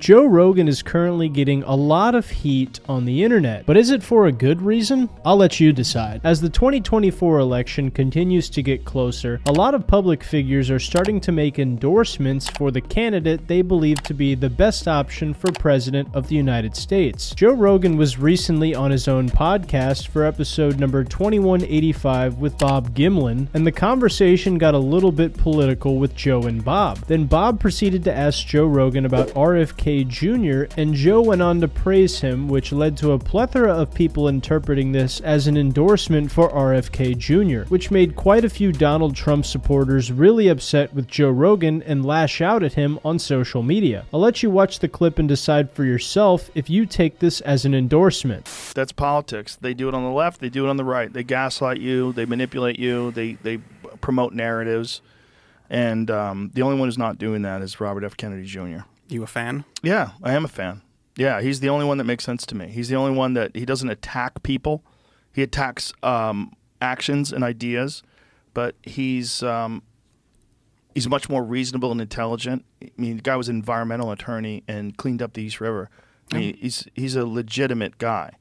Joe Rogan is currently getting a lot of heat on the internet, but is it for a good reason? I'll let you decide. As the 2024 election continues to get closer, a lot of public figures are starting to make endorsements for the candidate they believe to be the best option for president of the United States. Joe Rogan was recently on his own podcast for episode number 2185 with Bob Gimlin, and the conversation got a little bit political with Joe and Bob. Then Bob proceeded to ask Joe Rogan about RFK Jr., and Joe went on to praise him, which led to a plethora of people interpreting this as an endorsement for RFK Jr., which made quite a few Donald Trump supporters really upset with Joe Rogan and lash out at him on social media. I'll let you watch the clip and decide for yourself if you take this as an endorsement. That's politics. They do it on the left, they do it on the right. They gaslight you, they manipulate you, they promote narratives, and the only one who's not doing that is Robert F. Kennedy Jr. You a fan? Yeah, I am a fan. Yeah, he's the only one that makes sense to me. He's the only one that he doesn't attack people. He attacks actions and ideas, but he's much more reasonable and intelligent. I mean, the guy was an environmental attorney and cleaned up the East River. I mean, he's a legitimate guy.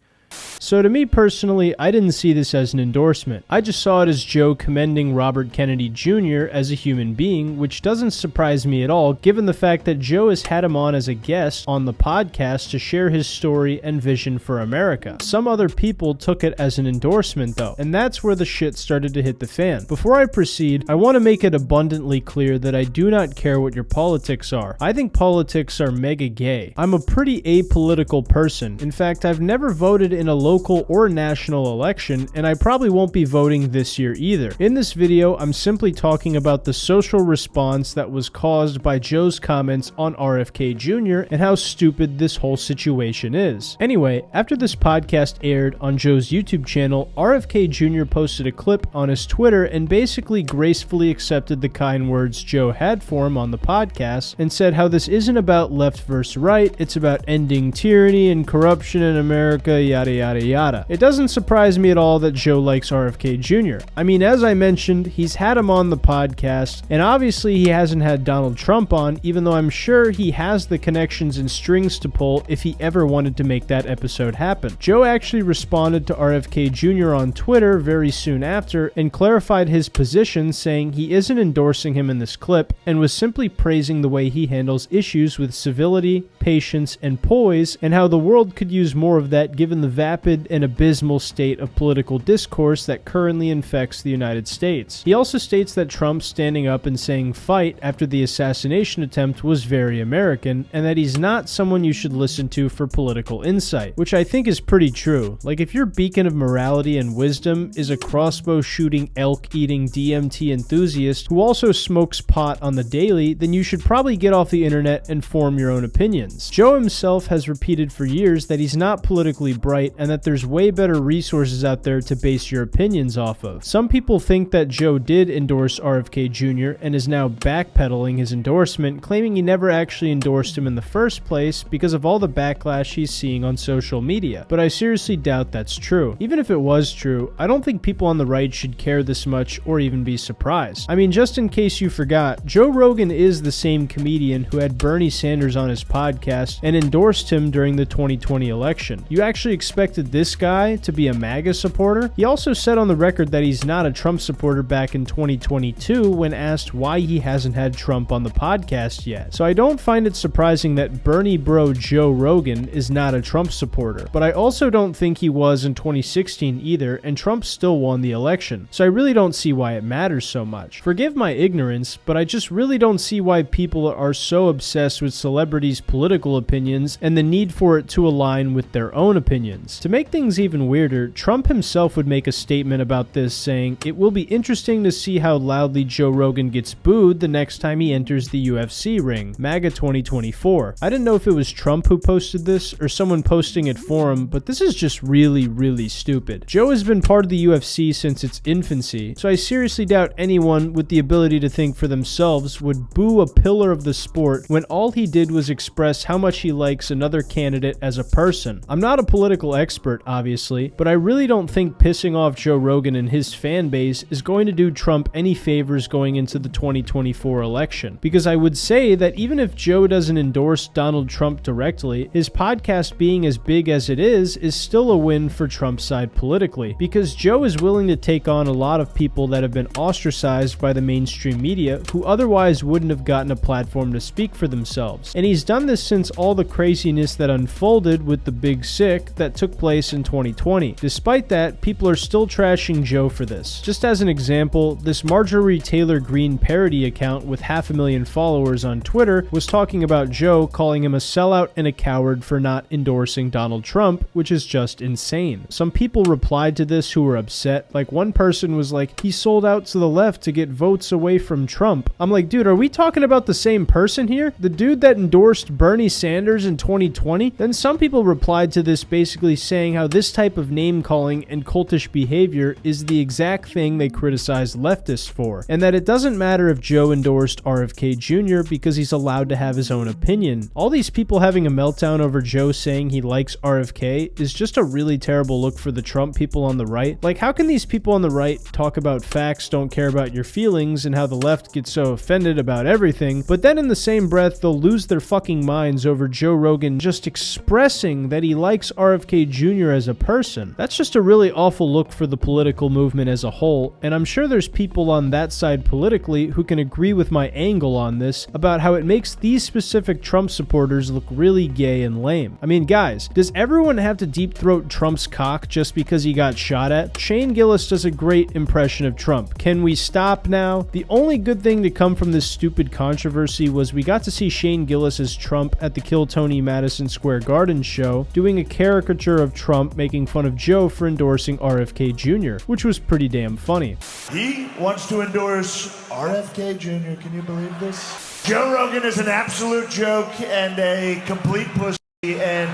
So to me personally, I didn't see this as an endorsement. I just saw it as Joe commending Robert Kennedy Jr. as a human being, which doesn't surprise me at all given the fact that Joe has had him on as a guest on the podcast to share his story and vision for America. Some other people took it as an endorsement though, and that's where the shit started to hit the fan. Before I proceed, I want to make it abundantly clear that I do not care what your politics are. I think politics are mega gay. I'm a pretty apolitical person. In fact, I've never voted in a local or national election, and I probably won't be voting this year either. In this video, I'm simply talking about the social response that was caused by Joe's comments on RFK Jr. and how stupid this whole situation is. Anyway, after this podcast aired on Joe's YouTube channel, RFK Jr. posted a clip on his Twitter and basically gracefully accepted the kind words Joe had for him on the podcast and said how this isn't about left versus right, it's about ending tyranny and corruption in America, yada yada yada. It doesn't surprise me at all that Joe likes RFK Jr. I mean, as I mentioned, he's had him on the podcast, and obviously he hasn't had Donald Trump on, even though I'm sure he has the connections and strings to pull if he ever wanted to make that episode happen. Joe actually responded to RFK Jr. on Twitter very soon after and clarified his position, saying he isn't endorsing him in this clip and was simply praising the way he handles issues with civility, patience, and poise, and how the world could use more of that given the vapid and abysmal state of political discourse that currently infects the United States. He also states that Trump standing up and saying fight after the assassination attempt was very American, and that he's not someone you should listen to for political insight, which I think is pretty true. Like, if your beacon of morality and wisdom is a crossbow shooting, elk eating DMT enthusiast who also smokes pot on the daily, then you should probably get off the internet and form your own opinions. Joe himself has repeated for years that he's not politically bright and that there's way better resources out there to base your opinions off of. Some people think that Joe did endorse RFK Jr. and is now backpedaling his endorsement, claiming he never actually endorsed him in the first place because of all the backlash he's seeing on social media. But I seriously doubt that's true. Even if it was true, I don't think people on the right should care this much or even be surprised. I mean, just in case you forgot, Joe Rogan is the same comedian who had Bernie Sanders on his podcast and endorsed him during the 2020 election. You actually expected this guy to be a MAGA supporter? He also said on the record that he's not a Trump supporter back in 2022 when asked why he hasn't had Trump on the podcast yet. So I don't find it surprising that Bernie bro Joe Rogan is not a Trump supporter, but I also don't think he was in 2016 either, and Trump still won the election. So I really don't see why it matters so much. Forgive my ignorance, but I just really don't see why people are so obsessed with celebrities' political opinions and the need for it to align with their own opinions. To make things even weirder, Trump himself would make a statement about this saying, "It will be interesting to see how loudly Joe Rogan gets booed the next time he enters the UFC ring, MAGA 2024. I didn't know if it was Trump who posted this or someone posting it for him, but this is just really, really stupid. Joe has been part of the UFC since its infancy, so I seriously doubt anyone with the ability to think for themselves would boo a pillar of the sport when all he did was express express how much he likes another candidate as a person. I'm not a political expert, obviously, but I really don't think pissing off Joe Rogan and his fan base is going to do Trump any favors going into the 2024 election. Because I would say that even if Joe doesn't endorse Donald Trump directly, his podcast being as big as it is still a win for Trump's side politically. Because Joe is willing to take on a lot of people that have been ostracized by the mainstream media who otherwise wouldn't have gotten a platform to speak for themselves. And he's done this since all the craziness that unfolded with the Big Sick that took place in 2020. Despite that, people are still trashing Joe for this. Just as an example, this Marjorie Taylor Greene parody account with 500,000 followers on Twitter was talking about Joe, calling him a sellout and a coward for not endorsing Donald Trump, which is just insane. Some people replied to this who were upset. Like, one person was like, he sold out to the left to get votes away from Trump. I'm like, dude, are we talking about the same person here? The dude that endorsed Bernie Sanders in 2020? Then some people replied to this basically saying how this type of name calling and cultish behavior is the exact thing they criticize leftists for, and that it doesn't matter if Joe endorsed RFK Jr. because he's allowed to have his own opinion. All these people having a meltdown over Joe saying he likes RFK is just a really terrible look for the Trump people on the right. Like, how can these people on the right talk about facts, don't care about your feelings, and how the left gets so offended about everything, but then in the same breath they'll lose their fucking minds over Joe Rogan just expressing that he likes RFK Jr. as a person? That's just a really awful look for the political movement as a whole, and I'm sure there's people on that side politically who can agree with my angle on this about how it makes these specific Trump supporters look really gay and lame. I mean, guys, does everyone have to deep throat Trump's cock just because he got shot at? Shane Gillis does a great impression of Trump. Can we stop now? The only good thing to come from this stupid controversy was we got to see Shane Gillis as Trump at the Kill Tony Madison Square Garden show, doing a caricature of Trump making fun of Joe for endorsing RFK Jr., which was pretty damn funny. He wants to endorse RFK Jr. Can you believe this? Joe Rogan is an absolute joke and a complete pussy, and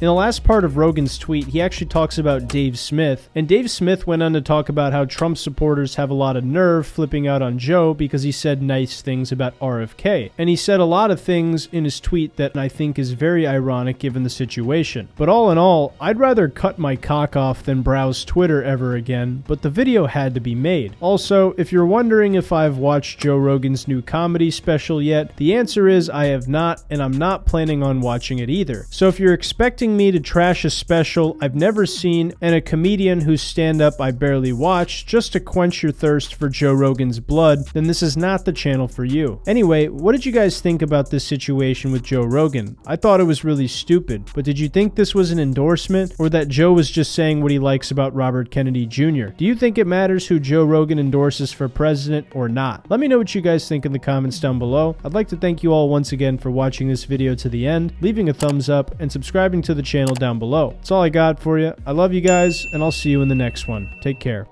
In the last part of Rogan's tweet, he actually talks about Dave Smith, and Dave Smith went on to talk about how Trump supporters have a lot of nerve flipping out on Joe because he said nice things about RFK. And he said a lot of things in his tweet that I think is very ironic given the situation. But all in all, I'd rather cut my cock off than browse Twitter ever again, but the video had to be made. Also, if you're wondering if I've watched Joe Rogan's new comedy special yet, the answer is I have not, and I'm not planning on watching it either. So if you're expecting me to trash a special I've never seen and a comedian whose stand-up I barely watch just to quench your thirst for Joe Rogan's blood, then this is not the channel for you. Anyway, what did you guys think about this situation with Joe Rogan? I thought it was really stupid, but did you think this was an endorsement or that Joe was just saying what he likes about Robert Kennedy Jr.? Do you think it matters who Joe Rogan endorses for president or not? Let me know what you guys think in the comments down below. I'd like to thank you all once again for watching this video to the end, leaving a thumbs up, and subscribing to the channel down below. That's all I got for you. I love you guys, and I'll see you in the next one. Take care.